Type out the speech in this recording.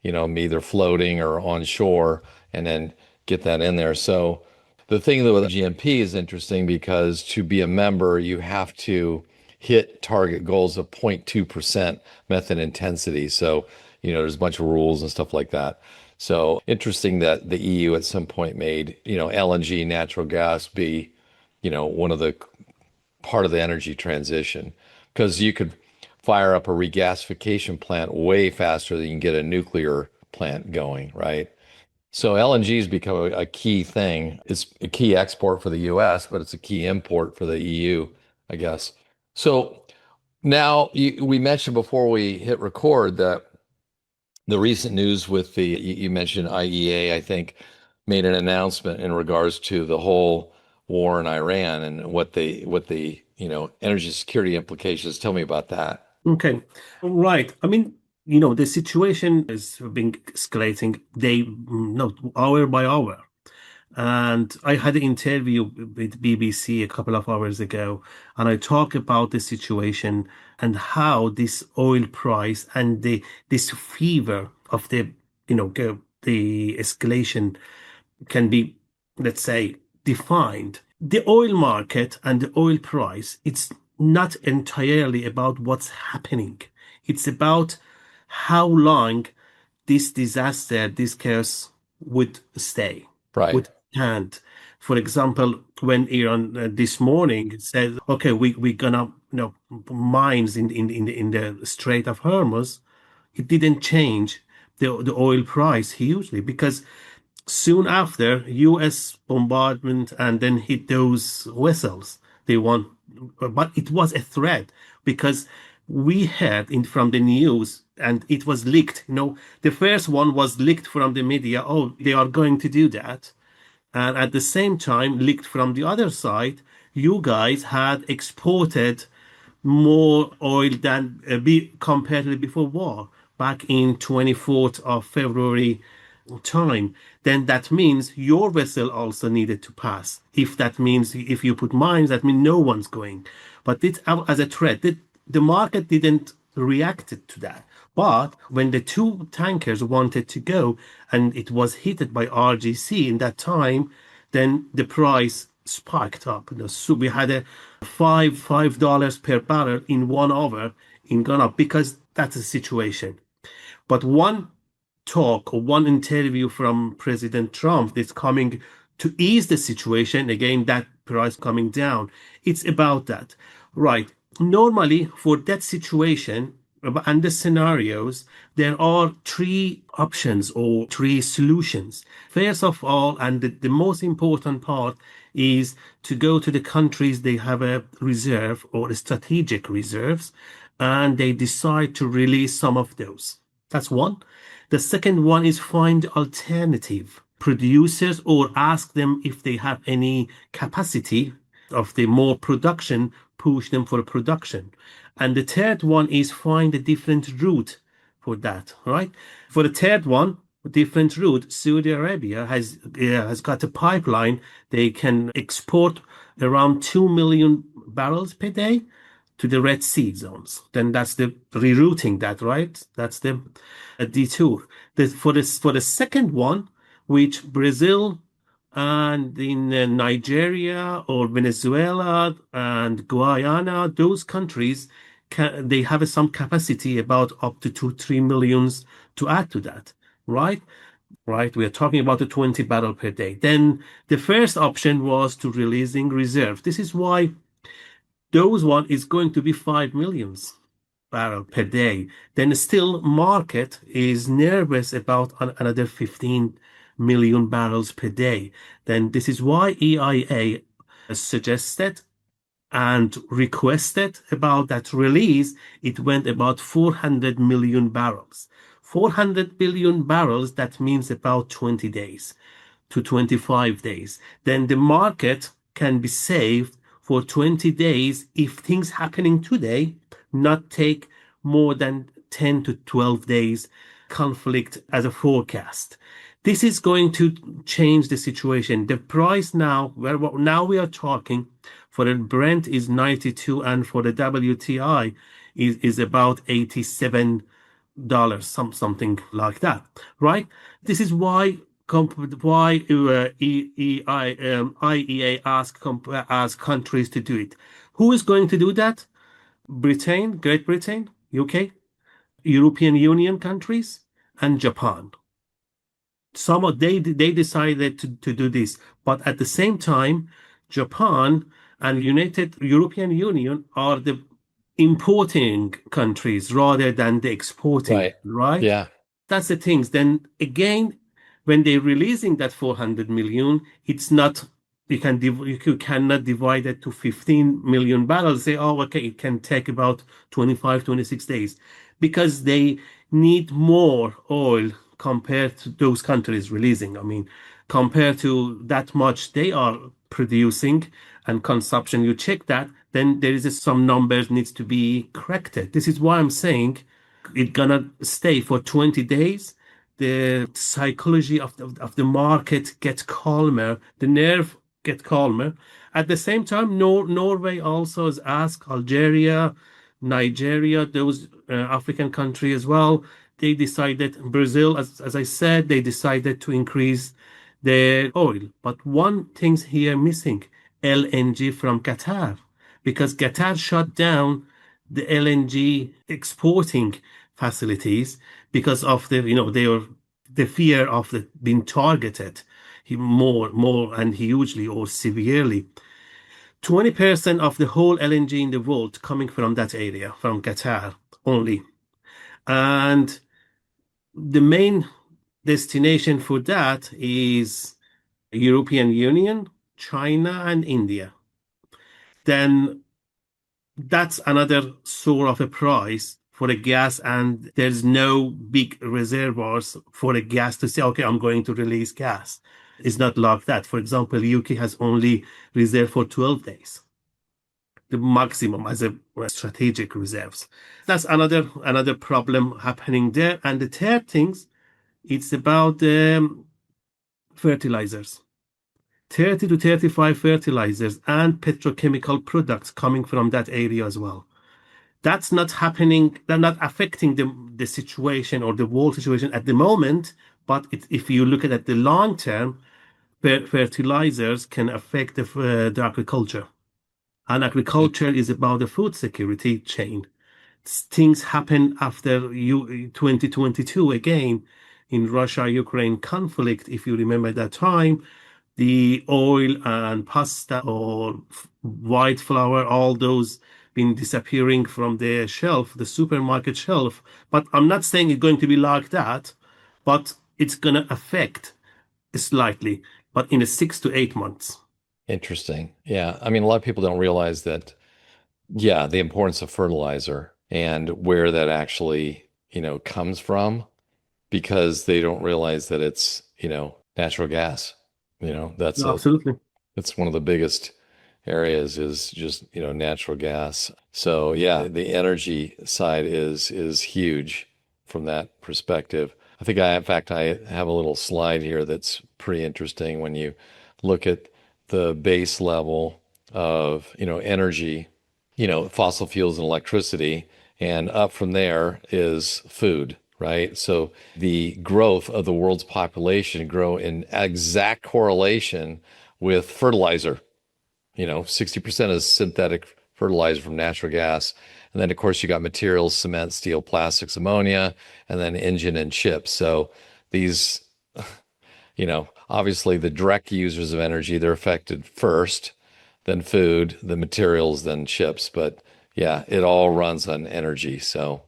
either floating or onshore, and then get that in there. So the thing that with GMP is interesting because to be a member, you have to hit target goals of 0.2% methane intensity. So, there's a bunch of rules and stuff like that. So interesting that the EU at some point made, LNG natural gas be, one of the part of the energy transition because you could fire up a regasification plant way faster than you can get a nuclear plant going, right? So LNG has become a key thing. It's a key export for the US, but it's a key import for the EU, I guess. So now we mentioned before we hit record that the recent news with you mentioned IEA, I think, made an announcement in regards to the whole war in Iran and what the energy security implications. Tell me about that. Okay, right. I mean, the situation is being escalating day, no, hour by hour. And I had an interview with BBC a couple of hours ago, and I talk about the situation and how this oil price and this fever of the escalation can be, let's say, defined. The oil market and the oil price, it's not entirely about what's happening. It's about how long this disaster, this chaos would stay, Right. would stand. For example, when Iran this morning said, "Okay, we're gonna, mines in the Strait of Hormuz," it didn't change the oil price hugely because soon after, U.S. bombardment and then hit those vessels. They want, but it was a threat because we heard from the news and it was leaked. The first one was leaked from the media. Oh, they are going to do that. And at the same time, leaked from the other side, you guys had exported more oil than compared to before war back in 24th of February time. Then that means your vessel also needed to pass. If that means if you put mines, that means no one's going. But it as a threat, the market didn't react to that. But when the two tankers wanted to go and it was hit by RGC in that time, then the price spiked up. So we had a $5 per barrel in 1 hour in gone up because that's the situation. But one talk or one interview from President Trump that's coming to ease the situation, again, that price coming down. It's about that. Right. Normally, for that situation and the scenarios, there are three options or three solutions. First of all, and the most important part is to go to the countries they have a reserve or a strategic reserves, and they decide to release some of those. That's one. The second one is find alternative producers or ask them if they have any capacity of the more production, push them for production. And the third one is find a different route for that, right? For the third one, different route, Saudi Arabia has got a pipeline. They can export around 2 million barrels per day to the Red Sea zones. Then that's the rerouting that, right? That's the detour. For the second one, which Brazil and in Nigeria or Venezuela and Guyana, those countries they have some capacity about up to 2-3 millions to add to that, right? Right, we are talking about the 20 barrel per day. Then the first option was to releasing reserve. This is why those one is going to be 5 millions barrel per day. Then still market is nervous about another 15 million barrels per day. Then this is why EIA suggested and requested about that release. It went about 400 million barrels. 400 billion barrels, that means about 20 days to 25 days. Then the market can be saved for 20 days if things happening today not take more than 10 to 12 days conflict as a forecast. This is going to change the situation. The price now, now we are talking for the Brent is 92 and for the WTI is about 87 dollars, something like that, right? This is why IEA ask countries to do it. Who is going to do that? Britain, Great Britain, UK, European Union countries, and Japan. Some of they decided to do this, but at the same time, Japan and United European Union are the importing countries rather than the exporting, Right. right? Yeah. That's the things. Then again, when they're releasing that 400 million, it's not you cannot divide it to 15 million barrels. Say, oh, okay, it can take about 25, 26 days because they need more oil compared to those countries releasing. I mean, compared to that much they are producing and consumption, you check that, then there is some numbers needs to be corrected. This is why I'm saying it's gonna stay for 20 days. The psychology of the market gets calmer, the nerve get calmer. At the same time, Norway also has asked Algeria, Nigeria, those African countries as well. They decided, Brazil, as I said, they decided to increase their oil. But one thing's here missing, LNG from Qatar, because Qatar shut down the LNG exporting facilities because of the fear of being targeted more and hugely or severely. 20% of the whole LNG in the world coming from that area, from Qatar only. And the main destination for that is European Union, China, and India. Then that's another sort of a price for the gas, and there's no big reservoirs for the gas to say, okay, I'm going to release gas. It's not like that. For example, UK has only reserve for 12 days, the maximum as a strategic reserves. That's another problem happening there. And the third things, it's about fertilizers. 30 to 35 fertilizers and petrochemical products coming from that area as well. That's not happening, they're not affecting the situation or the world situation at the moment. But if you look at the long term, fertilizers can affect the agriculture. And agriculture is about the food security chain. Things happen after 2022 again in Russia-Ukraine conflict. If you remember that time, the oil and pasta or white flour, all those been disappearing from the shelf, the supermarket shelf. But I'm not saying it's going to be like that, but it's going to affect slightly, but in a 6 to 8 months. Interesting. Yeah. I mean, a lot of people don't realize that, yeah, the importance of fertilizer and where that actually, comes from because they don't realize that it's, natural gas. That's Absolutely. that's one of the biggest areas is just, natural gas. So yeah, the energy side is huge from that perspective. In fact, I have a little slide here that's pretty interesting when you look at the base level of, energy, fossil fuels and electricity, and up from there is food, right? So the growth of the world's population grow in exact correlation with fertilizer. 60% is synthetic fertilizer from natural gas. And then, of course, you got materials, cement, steel, plastics, ammonia, and then engine and chips. So these, obviously the direct users of energy, they're affected first, then food, then materials, then chips. But yeah, it all runs on energy. So